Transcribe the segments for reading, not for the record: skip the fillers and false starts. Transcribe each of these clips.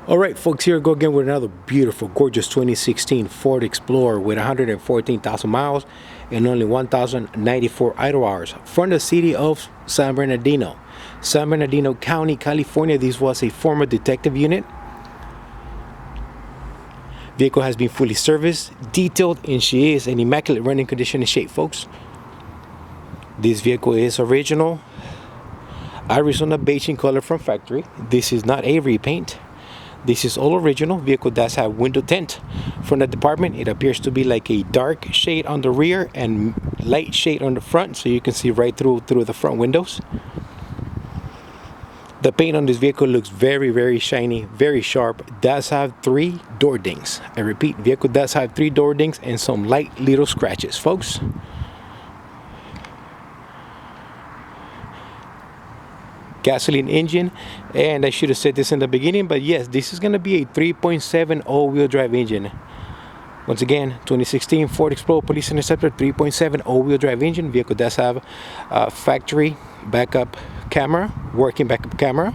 All right, folks, here we go again with another beautiful, gorgeous 2016 Ford Explorer with 114,000 miles and only 1,094 idle hours from the city of San Bernardino, County, California. This was a former detective unit. Vehicle has been fully serviced, detailed, and she is in immaculate running condition and shape, folks. This vehicle is original Arizona beige in color from factory. This is not a repaint. This is all original. Vehicle does have window tint from the department. It appears to be like a dark shade on the rear and light shade on the front, so you can see right through the front windows. The paint on this vehicle looks very shiny, very sharp. It does have 3 door dings. I repeat, vehicle does have 3 door dings and some light little scratches, folks. Gasoline engine, and I should have said this in the beginning, but yes, this is going to be a 3.7 all-wheel drive engine. Once again, 2016 Ford Explorer Police Interceptor 3.7 all-wheel drive engine. Vehicle does have a factory backup camera, working backup camera.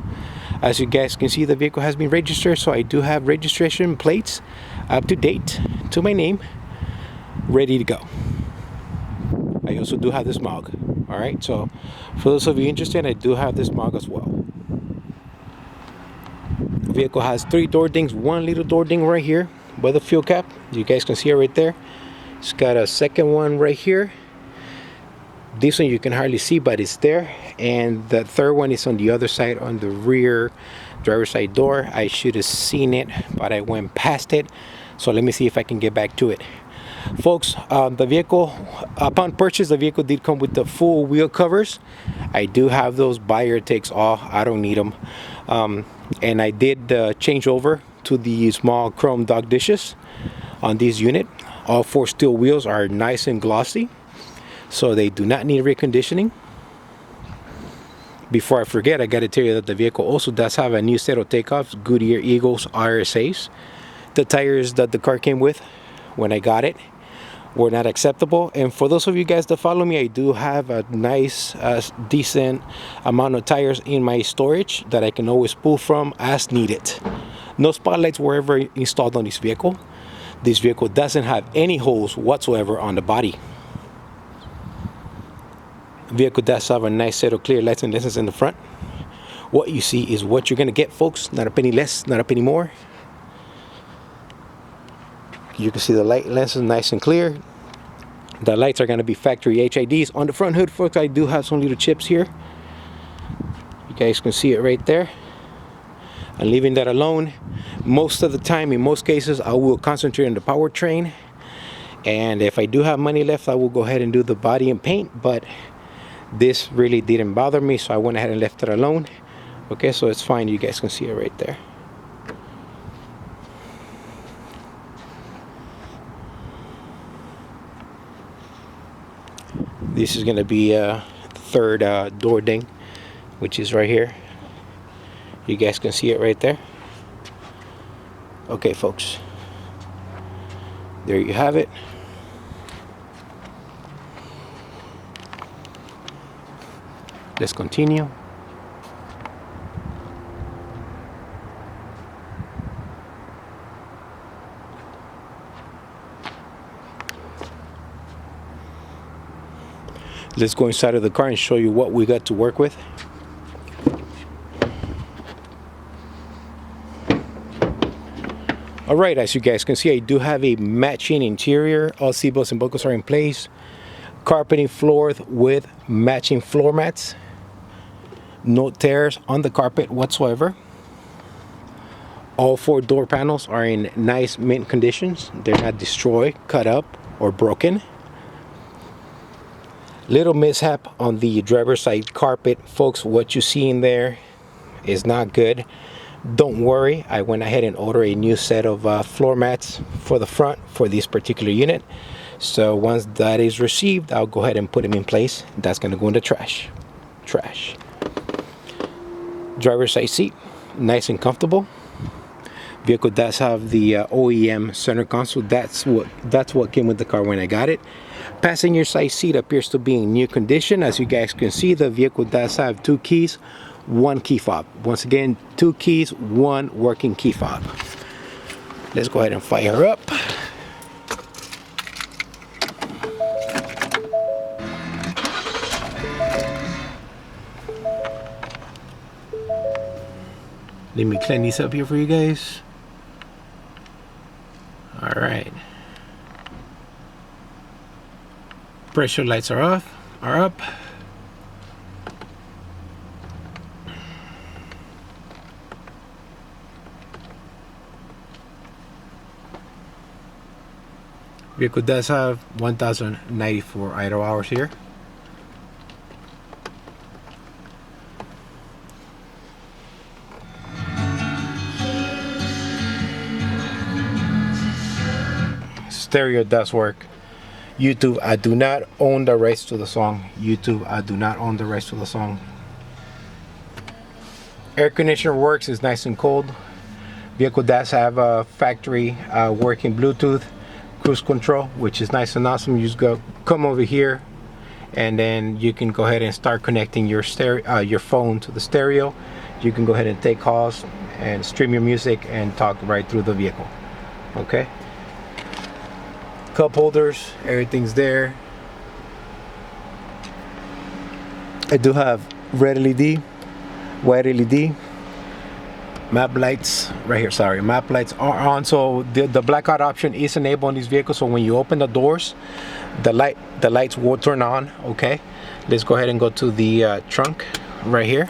As you guys can see, the vehicle has been registered, so I do have registration plates up to date to my name, ready to go. I also do have this mug. All right, so for those of you interested, I do have this mug as well. The vehicle has 3 door dings, 1 little door ding right here by the fuel cap. You guys can see it right there. It's got a second one right here. This one you can hardly see, but it's there. And the third one is on the other side, on the rear driver's side door. I should have seen it, but I went past it. So let me see if I can get back to it. Folks, the vehicle, upon purchase, the vehicle did come with the full wheel covers. I do have those. Buyer takes all. I don't need them. And I did change over to the small chrome dog dishes on this unit. All 4 steel wheels are nice and glossy, so they do not need reconditioning. Before I forget, I got to tell you that the vehicle also does have a new set of takeoffs, Goodyear Eagles RSAs. The tires that the car came with when I got it were not acceptable, and for those of you guys that follow me, I do have a nice decent amount of tires in my storage that I can always pull from as needed. No spotlights were ever installed on this vehicle. This vehicle doesn't have any holes whatsoever on the body. Vehicle does have a nice set of clear lights and lenses in the front. What you see is what you're gonna get, folks. Not a penny less, not a penny more. You can see the light lenses nice and clear. The lights are going to be factory HIDs. On the front hood, folks, I do have some little chips here. You guys can see it right there. I'm leaving that alone. Most of the time, in most cases, I will concentrate on the powertrain. And if I do have money left, I will go ahead and do the body and paint. But this really didn't bother me, so I went ahead and left it alone. Okay, so it's fine. You guys can see it right there. This is going to be the third door ding, which is right here. You guys can see it right there. Okay, folks. There you have it. Let's continue. Let's go inside of the car and show you what we got to work with. All right, as you guys can see, I do have a matching interior. All seat belts and buckles are in place. Carpeting floored with matching floor mats. No tears on the carpet whatsoever. All 4 door panels are in nice mint conditions. They're not destroyed, cut up, or broken. Little mishap on the driver's side carpet, folks. What you see in there is not good. Don't worry, I went ahead and ordered a new set of floor mats for the front for this particular unit. So once that is received, I'll go ahead and put them in place. That's going to go in the trash. Driver's side seat, nice and comfortable. Vehicle does have the OEM center console. That's what came with the car when I got it. Passenger side seat appears to be in new condition. As you guys can see, the vehicle does have 2 keys, one key fob. Once again, 2 keys, 1 working key fob. Let's go ahead and fire her up. Let me clean these up here for you guys. All right. Pressure lights are up. Vehicle does have 1,094 idle hours here. Stereo does work. YouTube, I do not own the rights to the song. YouTube, I do not own the rights to the song. Air conditioner works, it's nice and cold. Vehicle does have a factory working Bluetooth cruise control, which is nice and awesome. You just come over here, and then you can go ahead and start connecting your your phone to the stereo. You can go ahead and take calls and stream your music and talk right through the vehicle. Okay. Cup holders, everything's there. I do have red LED, white LED, map lights right here. Sorry, map lights are on. So the blackout option is enabled on these vehicles. So when you open the doors, the lights will turn on. Okay, let's go ahead and go to the trunk right here.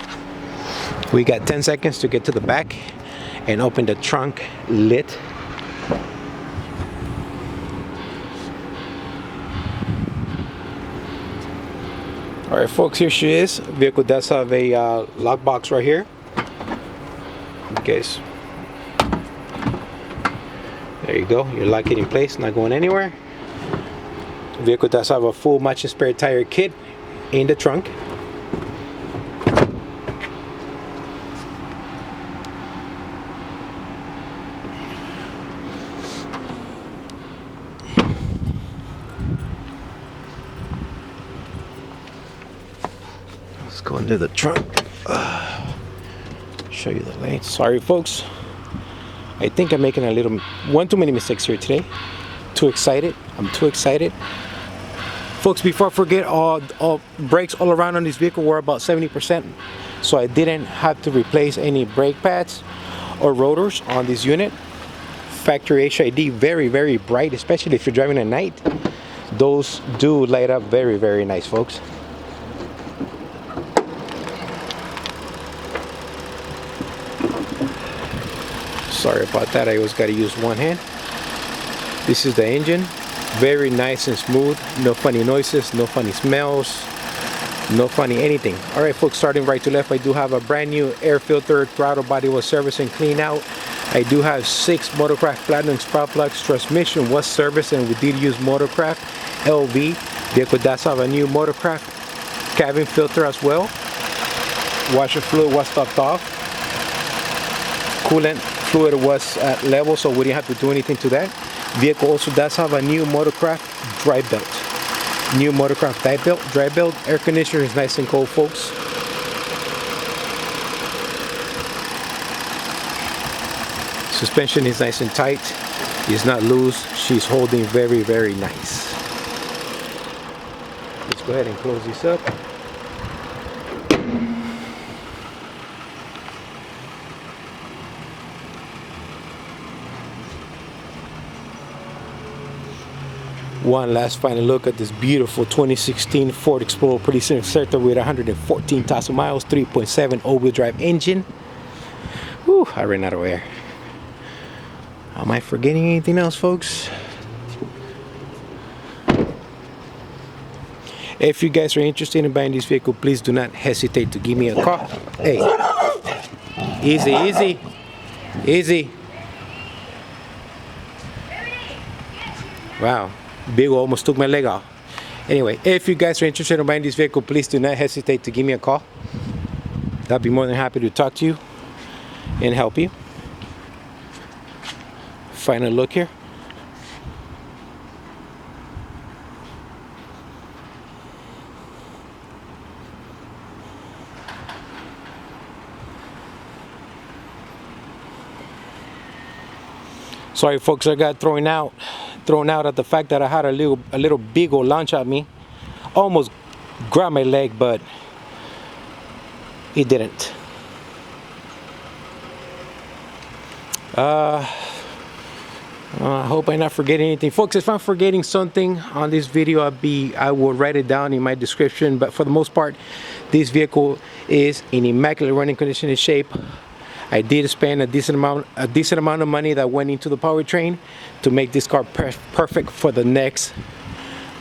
We got 10 seconds to get to the back and open the trunk lid. All right, folks, here she is. Vehicle does have a lock box right here. Okay, there you go. You lock it in place, not going anywhere. Vehicle does have a full matching spare tire kit in the trunk. Let's go into the trunk. Show you the lights. Sorry, folks. I think I'm making one too many mistakes here today. Too excited. I'm too excited. Folks, before I forget, all brakes all around on this vehicle were about 70%. So I didn't have to replace any brake pads or rotors on this unit. Factory HID, very, very bright, especially if you're driving at night. Those do light up very, very nice, folks. Sorry about that, I always got to use one hand. This is the engine, very nice and smooth, no funny noises, no funny smells, no funny anything. All right, folks, starting right to left, I do have a brand new air filter, throttle body was serviced and clean out. I do have 6 Motorcraft Platinum spark plugs. Transmission was serviced and we did use Motorcraft LV. Vehicle does have a new Motorcraft cabin filter as well. Washer fluid was topped off. Coolant fluid was at level, so we didn't have to do anything to that. Vehicle also does have a new Motorcraft dry belt. New Motorcraft dry belt. Air conditioner is nice and cold, folks. Suspension is nice and tight. It's not loose. She's holding very, very nice. Let's go ahead and close this up. One last final look at this beautiful 2016 Ford Explorer Police Interceptor with 114,000 miles, 3.7 all-wheel drive engine. Whew, I ran out of air. Am I forgetting anything else, folks? If you guys are interested in buying this vehicle, please do not hesitate to give me a call. Hey, easy, easy, easy. Wow. Big almost took my leg off. Anyway, if you guys are interested in buying this vehicle, please do not hesitate to give me a call. I'll be more than happy to talk to you and help you. Final look here. Sorry folks, I got thrown out at the fact that I had a little big old launch at me. Almost grabbed my leg, but it didn't. I hope I'm not forgetting anything. Folks, if I'm forgetting something on this video, I will write it down in my description. But for the most part, this vehicle is in immaculate running condition and shape. I did spend a decent amount of money that went into the powertrain to make this car perfect for the next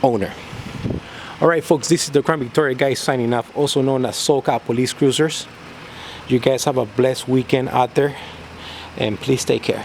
owner. Alright folks, this is the Crown Victoria guy signing off, also known as SoCal Police Cruisers. You guys have a blessed weekend out there, and please take care.